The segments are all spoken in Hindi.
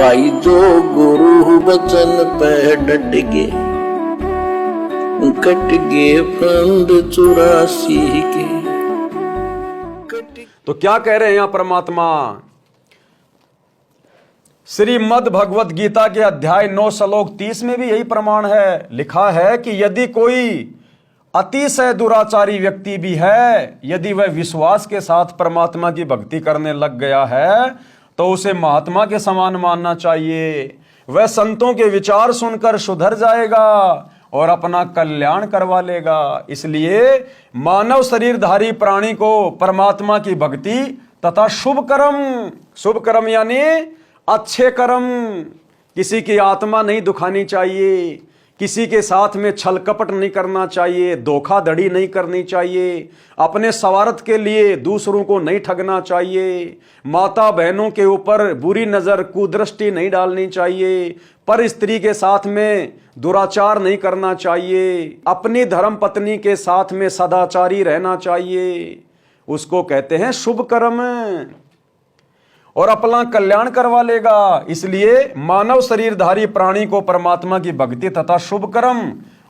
भाई जो गुरु बचन पे डट गे, कट गे फंद 84 के। तो क्या कह रहे हैं यहां परमात्मा? श्रीमद् भगवत गीता के अध्याय 9 श्लोक 30 में भी यही प्रमाण है। लिखा है कि यदि कोई अतिशय दुराचारी व्यक्ति भी है, यदि वह विश्वास के साथ परमात्मा की भक्ति करने लग गया है तो उसे महात्मा के समान मानना चाहिए। वह संतों के विचार सुनकर सुधर जाएगा और अपना कल्याण करवा लेगा। इसलिए मानव शरीरधारी प्राणी को परमात्मा की भक्ति तथा शुभ कर्म यानी अच्छे कर्म, किसी की आत्मा नहीं दुखानी चाहिए, किसी के साथ में छल कपट नहीं करना चाहिए, धोखाधड़ी नहीं करनी चाहिए, अपने स्वार्थ के लिए दूसरों को नहीं ठगना चाहिए, माता बहनों के ऊपर बुरी नजर कुदृष्टि नहीं डालनी चाहिए, पर स्त्री के साथ में दुराचार नहीं करना चाहिए, अपनी धर्म पत्नी के साथ में सदाचारी रहना चाहिए। उसको कहते हैं शुभ कर्म, और अपना कल्याण करवा लेगा। इसलिए मानव शरीरधारी प्राणी को परमात्मा की भक्ति तथा शुभ कर्म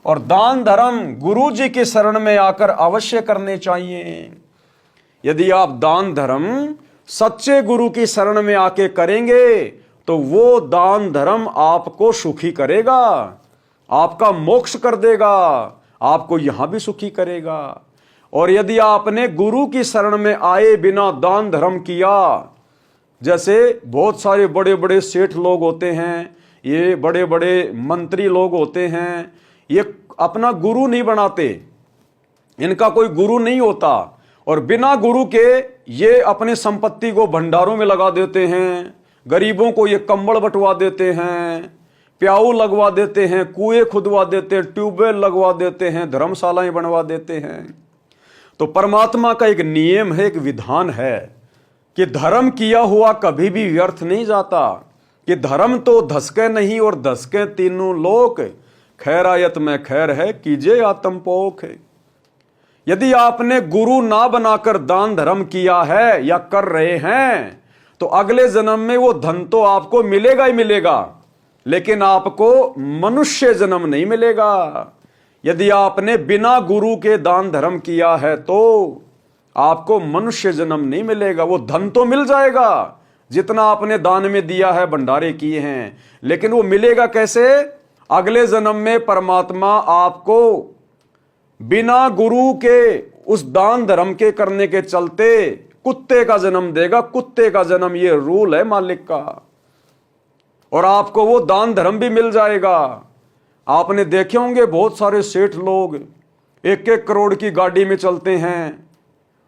और दान धर्म गुरु जी की शरण में आकर अवश्य करने चाहिए। यदि आप दान धर्म सच्चे गुरु की शरण में आके करेंगे तो वो दान धर्म आपको सुखी करेगा, आपका मोक्ष कर देगा, आपको यहां भी सुखी करेगा। और यदि आपने गुरु की शरण में आए बिना दान धर्म किया, जैसे बहुत सारे बड़े बड़े सेठ लोग होते हैं, ये बड़े बड़े मंत्री लोग होते हैं, ये अपना गुरु नहीं बनाते, इनका कोई गुरु नहीं होता, और बिना गुरु के ये अपनी संपत्ति को भंडारों में लगा देते हैं, गरीबों को ये कंबल बंटवा देते हैं, प्याऊ लगवा देते हैं, कुएं खुदवा देते हैं, ट्यूबवेल लगवा देते हैं, धर्मशालाएं बनवा देते हैं। तो परमात्मा का एक नियम है, एक विधान है कि धर्म किया हुआ कभी भी व्यर्थ नहीं जाता, कि धर्म तो धसके नहीं और धसके तीनों लोक, खैरायत में खैर है कीजिए आत्म पोख। यदि आपने गुरु ना बनाकर दान धर्म किया है या कर रहे हैं तो अगले जन्म में वो धन तो आपको मिलेगा ही मिलेगा, लेकिन आपको मनुष्य जन्म नहीं मिलेगा। यदि आपने बिना गुरु के दान धर्म किया है तो आपको मनुष्य जन्म नहीं मिलेगा। वो धन तो मिल जाएगा जितना आपने दान में दिया है, भंडारे किए हैं, लेकिन वो मिलेगा कैसे? अगले जन्म में परमात्मा आपको बिना गुरु के उस दान धर्म के करने के चलते कुत्ते का जन्म देगा। कुत्ते का जन्म, ये रूल है मालिक का, और आपको वो दान धर्म भी मिल जाएगा। आपने देखे होंगे बहुत सारे सेठ लोग 1-1 करोड़ की गाड़ी में चलते हैं।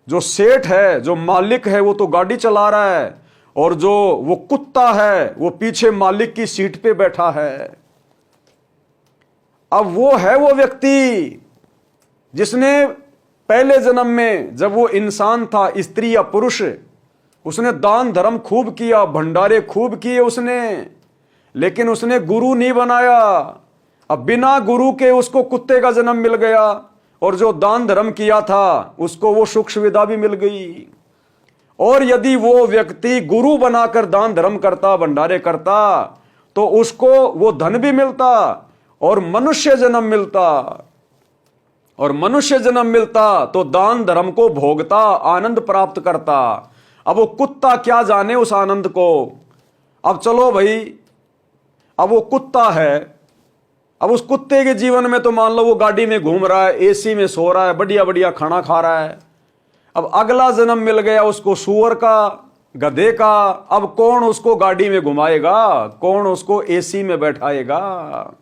जो सेठ है, जो मालिक है, वो तो गाड़ी चला रहा है, और जो वो कुत्ता है वो पीछे मालिक की सीट पे बैठा है। अब वो है वो व्यक्ति जिसने पहले जन्म में जब वो इंसान था, स्त्री या पुरुष, उसने दान धर्म खूब किया, भंडारे खूब किए उसने, लेकिन उसने गुरु नहीं बनाया। अब बिना गुरु के उसको कुत्ते का जन्म मिल गया, और जो दान धर्म किया था उसको वो सुख सुविधा भी मिल गई। और यदि वो व्यक्ति गुरु बनाकर दान धर्म करता, भंडारे करता, तो उसको वो धन भी मिलता और मनुष्य जन्म मिलता, और मनुष्य जन्म मिलता तो दान धर्म को भोगता, आनंद प्राप्त करता। अब वो कुत्ता क्या जाने उस आनंद को। अब चलो भाई, अब वो कुत्ता है, अब उस कुत्ते के जीवन में तो मान लो वो गाड़ी में घूम रहा है, एसी में सो रहा है, बढ़िया बढ़िया खाना खा रहा है। अब अगला जन्म मिल गया उसको सूअर का, गधे का। अब कौन उसको गाड़ी में घुमाएगा, कौन उसको एसी में बैठाएगा?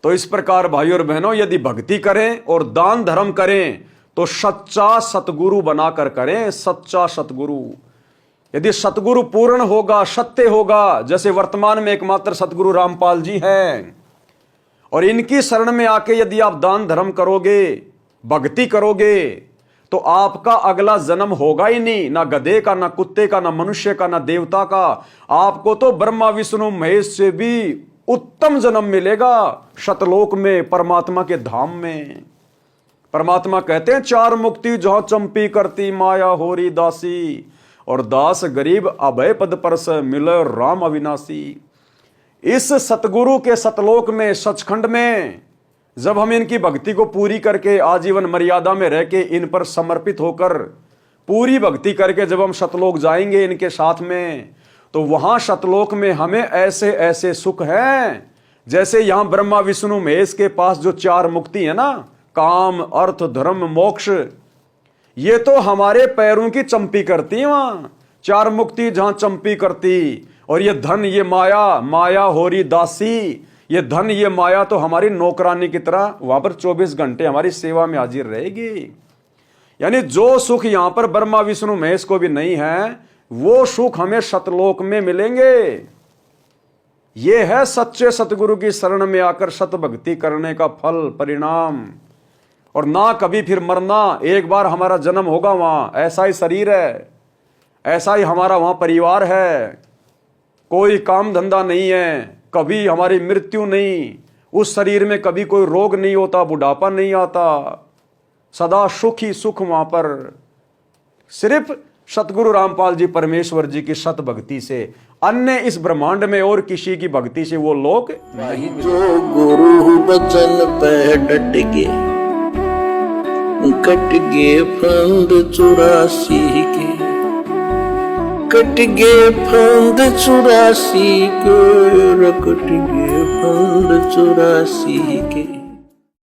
तो इस प्रकार भाइयों और बहनों, यदि भक्ति करें और दान धर्म करें तो सच्चा सतगुरु बनाकर करें, सच्चा सतगुरु। यदि सतगुरु पूर्ण होगा, सत्य होगा, जैसे वर्तमान में एकमात्र सतगुरु रामपाल जी हैं, और इनकी शरण में आके यदि आप दान धर्म करोगे, भक्ति करोगे, तो आपका अगला जन्म होगा ही नहीं, ना गधे का, ना कुत्ते का, ना मनुष्य का, ना देवता का। आपको तो ब्रह्मा विष्णु महेश से भी उत्तम जन्म मिलेगा शतलोक में, परमात्मा के धाम में। परमात्मा कहते हैं 4 मुक्ति जहां चंपी करती माया होरी दासी, और दास गरीब अभय पद परस मिलो राम अविनाशी। इस सतगुरु के सतलोक में, सचखंड में, जब हम इनकी भक्ति को पूरी करके आजीवन मर्यादा में रह के इन पर समर्पित होकर पूरी भक्ति करके जब हम सतलोक जाएंगे इनके साथ में, तो वहां सतलोक में हमें ऐसे ऐसे सुख हैं जैसे यहां ब्रह्मा विष्णु महेश के पास जो 4 मुक्ति है ना, काम अर्थ धर्म मोक्ष, ये तो हमारे पैरों की चंपी करती है। वहां 4 मुक्ति जहां चंपी करती, और ये धन ये माया, माया होरी दासी, ये धन ये माया तो हमारी नौकरानी की तरह वहां पर 24 घंटे हमारी सेवा में हाजिर रहेगी। यानी जो सुख यहां पर ब्रह्मा विष्णु महेश को भी नहीं है, वो सुख हमें सतलोक में मिलेंगे। ये है सच्चे सतगुरु की शरण में आकर सत भक्ति करने का फल परिणाम। और ना कभी फिर मरना, एक बार हमारा जन्म होगा वहां, ऐसा ही शरीर है, ऐसा ही हमारा वहां परिवार है, कोई काम धंधा नहीं है, कभी हमारी मृत्यु नहीं, उस शरीर में कभी कोई रोग नहीं होता, बुढ़ापा नहीं आता, सदा सुख ही सुख वहां पर। सिर्फ सतगुरु रामपाल जी परमेश्वर जी की सत भक्ति से, अन्य इस ब्रह्मांड में और किसी की भक्ति से वो लोग नहीं। जो गुरु बचन पे डट गे, कट गे फंद 84 के, कट गे फंद 84 के, कट गे फंद 84 के।